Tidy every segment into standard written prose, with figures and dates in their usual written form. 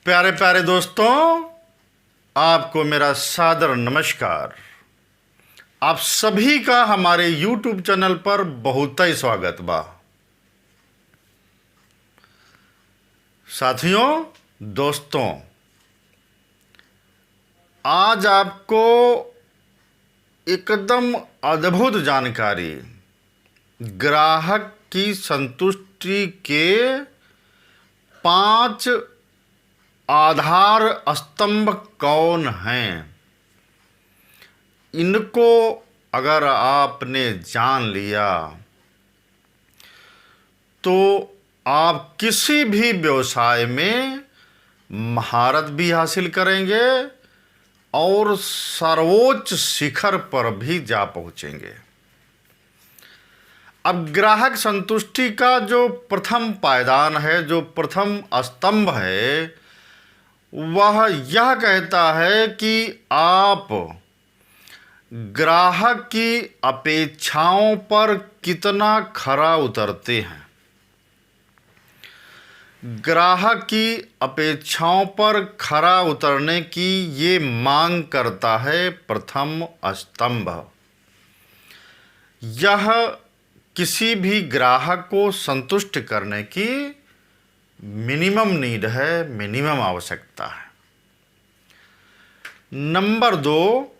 प्यारे प्यारे दोस्तों, आपको मेरा सादर नमस्कार। आप सभी का हमारे YouTube चैनल पर बहुत ही स्वागत बा। साथियों, दोस्तों, आज आपको एकदम अद्भुत जानकारी ग्राहक की संतुष्टि के 5 आधार स्तंभ कौन हैं, इनको अगर आपने जान लिया तो आप किसी भी व्यवसाय में महारत भी हासिल करेंगे और सर्वोच्च शिखर पर भी जा पहुंचेंगे। अब ग्राहक संतुष्टि का जो प्रथम पायदान है, जो प्रथम स्तंभ है, वह यह कहता है कि आप ग्राहक की अपेक्षाओं पर कितना खरा उतरते हैं। ग्राहक की अपेक्षाओं पर खरा उतरने की ये मांग करता है प्रथम स्तंभ। यह किसी भी ग्राहक को संतुष्ट करने की मिनिमम नीड है, मिनिमम आवश्यकता है। नंबर 2,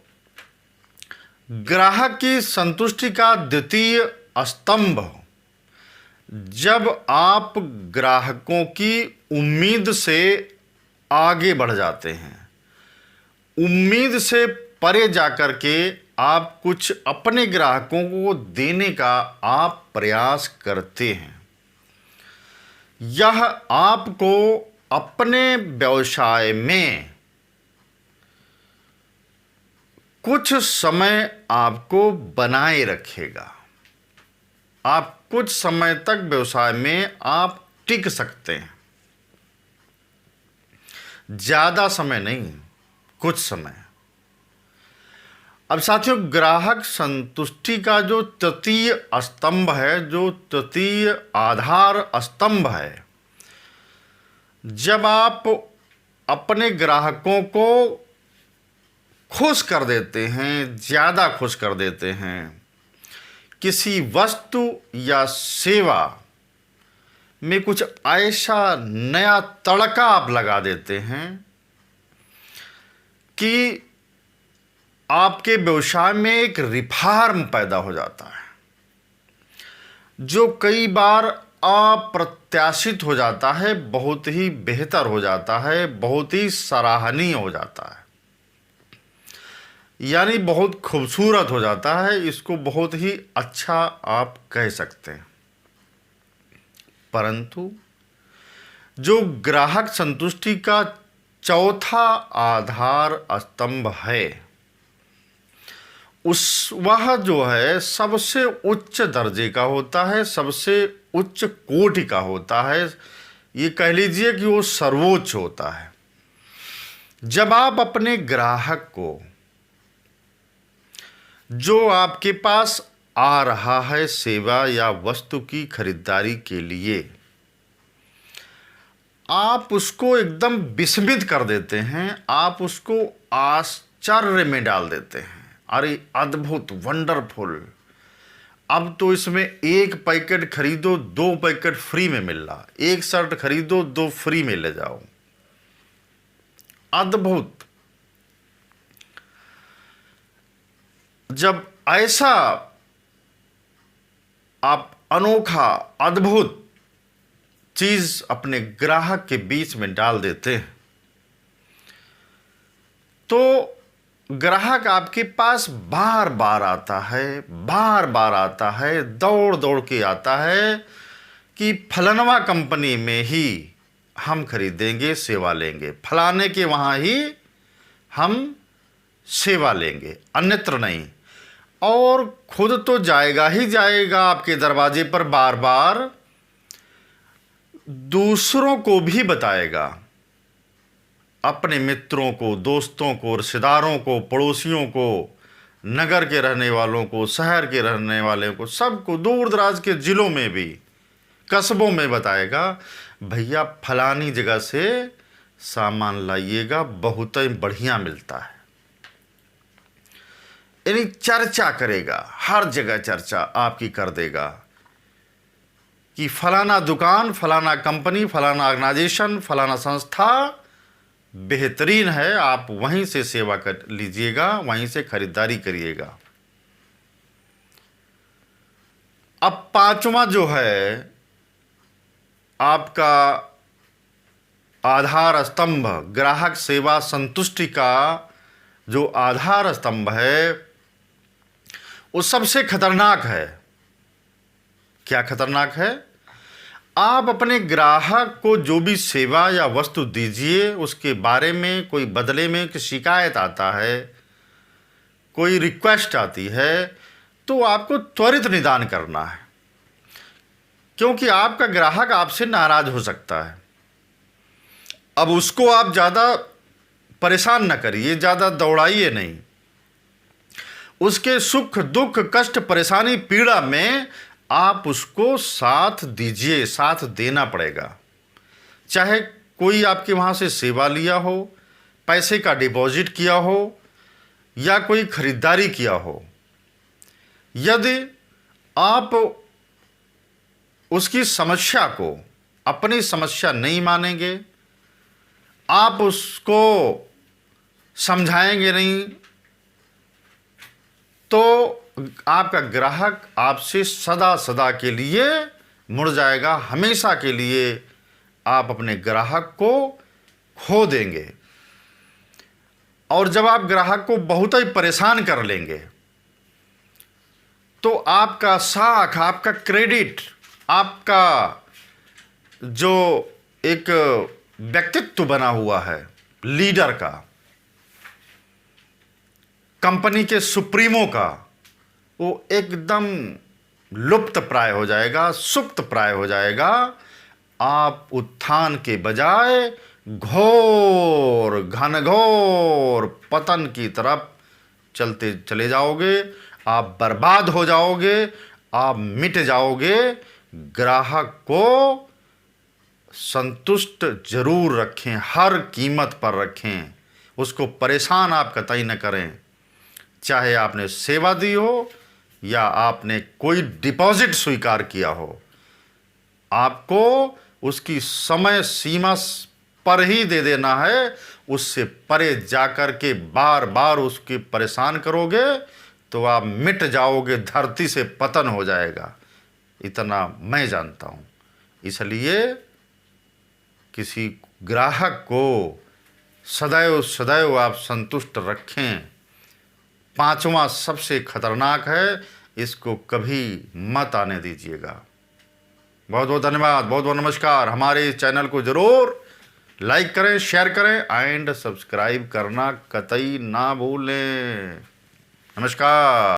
ग्राहक की संतुष्टि का द्वितीय स्तंभ, जब आप ग्राहकों की उम्मीद से आगे बढ़ जाते हैं, उम्मीद से परे जाकर के आप कुछ अपने ग्राहकों को देने का आप प्रयास करते हैं। यह आपको अपने व्यवसाय में कुछ समय आपको बनाए रखेगा। आप कुछ समय तक व्यवसाय में आप टिक सकते हैं, ज़्यादा समय नहीं, कुछ समय। अब साथियों, ग्राहक संतुष्टि का जो तृतीय स्तंभ है, जो तृतीय आधार स्तंभ है, जब आप अपने ग्राहकों को खुश कर देते हैं, ज़्यादा खुश कर देते हैं, किसी वस्तु या सेवा में कुछ ऐसा नया तड़का आप लगा देते हैं कि आपके व्यवसाय में एक रिफॉर्म पैदा हो जाता है, जो कई बार अप्रत्याशित हो जाता है, बहुत ही बेहतर हो जाता है, बहुत ही सराहनीय हो जाता है, यानी बहुत खूबसूरत हो जाता है। इसको बहुत ही अच्छा आप कह सकते हैं। परंतु जो ग्राहक संतुष्टि का चौथा आधार स्तंभ है, वह जो है सबसे उच्च दर्जे का होता है, सबसे उच्च कोटि का होता है। ये कह लीजिए कि वो सर्वोच्च होता है। जब आप अपने ग्राहक को, जो आपके पास आ रहा है सेवा या वस्तु की खरीदारी के लिए, आप उसको एकदम विस्मित कर देते हैं, आप उसको आश्चर्य में डाल देते हैं। अरे अद्भुत, वंडरफुल, अब तो इसमें 1 पैकेट खरीदो 2 पैकेट फ्री में मिल रहा, 1 शर्ट खरीदो 2 फ्री में ले जाओ, अद्भुत। जब ऐसा आप अनोखा अद्भुत चीज अपने ग्राहक के बीच में डाल देते हैं, तो ग्राहक आपके पास बार बार आता है, बार बार आता है, दौड़ दौड़ के आता है कि फलानवा कंपनी में ही हम खरीदेंगे, सेवा लेंगे, फलाने के वहाँ ही हम सेवा लेंगे, अन्यत्र नहीं। और खुद तो जाएगा ही जाएगा आपके दरवाजे पर, बार बार दूसरों को भी बताएगा, अपने मित्रों को, दोस्तों को, रिश्तेदारों को, पड़ोसियों को, नगर के रहने वालों को, शहर के रहने वाले को, सबको, दूर दराज के ज़िलों में भी, कस्बों में बताएगा, भैया फलानी जगह से सामान लाइएगा, बहुत ही बढ़िया मिलता है। यानी चर्चा करेगा, हर जगह चर्चा आपकी कर देगा कि फलाना दुकान, फलाना कंपनी, फलाना ऑर्गेनाइजेशन, फलाना संस्था बेहतरीन है, आप वहीं से सेवा कर लीजिएगा, वहीं से खरीदारी करिएगा। अब पांचवा जो है आपका आधार स्तंभ, ग्राहक सेवा संतुष्टि का जो आधार स्तंभ है वो सबसे खतरनाक है। क्या खतरनाक है? आप अपने ग्राहक को जो भी सेवा या वस्तु दीजिए, उसके बारे में कोई बदले में कोई शिकायत आता है, कोई रिक्वेस्ट आती है, तो आपको त्वरित निदान करना है, क्योंकि आपका ग्राहक आपसे नाराज हो सकता है। अब उसको आप ज़्यादा परेशान न करिए, ज़्यादा दौड़ाइए नहीं। उसके सुख दुख कष्ट परेशानी पीड़ा में आप उसको साथ दीजिए, साथ देना पड़ेगा। चाहे कोई आपके वहाँ से सेवा लिया हो, पैसे का डिपॉजिट किया हो या कोई खरीदारी किया हो, यदि आप उसकी समस्या को अपनी समस्या नहीं मानेंगे, आप उसको समझाएंगे नहीं, तो आपका ग्राहक आपसे सदा सदा के लिए मुड़ जाएगा। हमेशा के लिए आप अपने ग्राहक को खो देंगे। और जब आप ग्राहक को बहुत ही परेशान कर लेंगे तो आपका साख, आपका क्रेडिट, आपका जो एक व्यक्तित्व बना हुआ है लीडर का, कंपनी के सुप्रीमो का, वो एकदम लुप्त प्राय हो जाएगा, सुप्त प्राय हो जाएगा। आप उत्थान के बजाय घोर घनघोर पतन की तरफ चलते चले जाओगे। आप बर्बाद हो जाओगे, आप मिट जाओगे। ग्राहक को संतुष्ट जरूर रखें, हर कीमत पर रखें, उसको परेशान आप कतई न करें। चाहे आपने सेवा दी हो या आपने कोई डिपॉजिट स्वीकार किया हो, आपको उसकी समय सीमा पर ही दे देना है। उससे परे जाकर के बार बार उसके परेशान करोगे तो आप मिट जाओगे, धरती से पतन हो जाएगा। इतना मैं जानता हूँ। इसलिए किसी ग्राहक को सदैव सदैव आप संतुष्ट रखें। पांचवा सबसे खतरनाक है, इसको कभी मत आने दीजिएगा। बहुत बहुत धन्यवाद, बहुत बहुत नमस्कार। हमारे इस चैनल को ज़रूर लाइक करें, शेयर करें एंड सब्सक्राइब करना कतई ना भूलें। नमस्कार।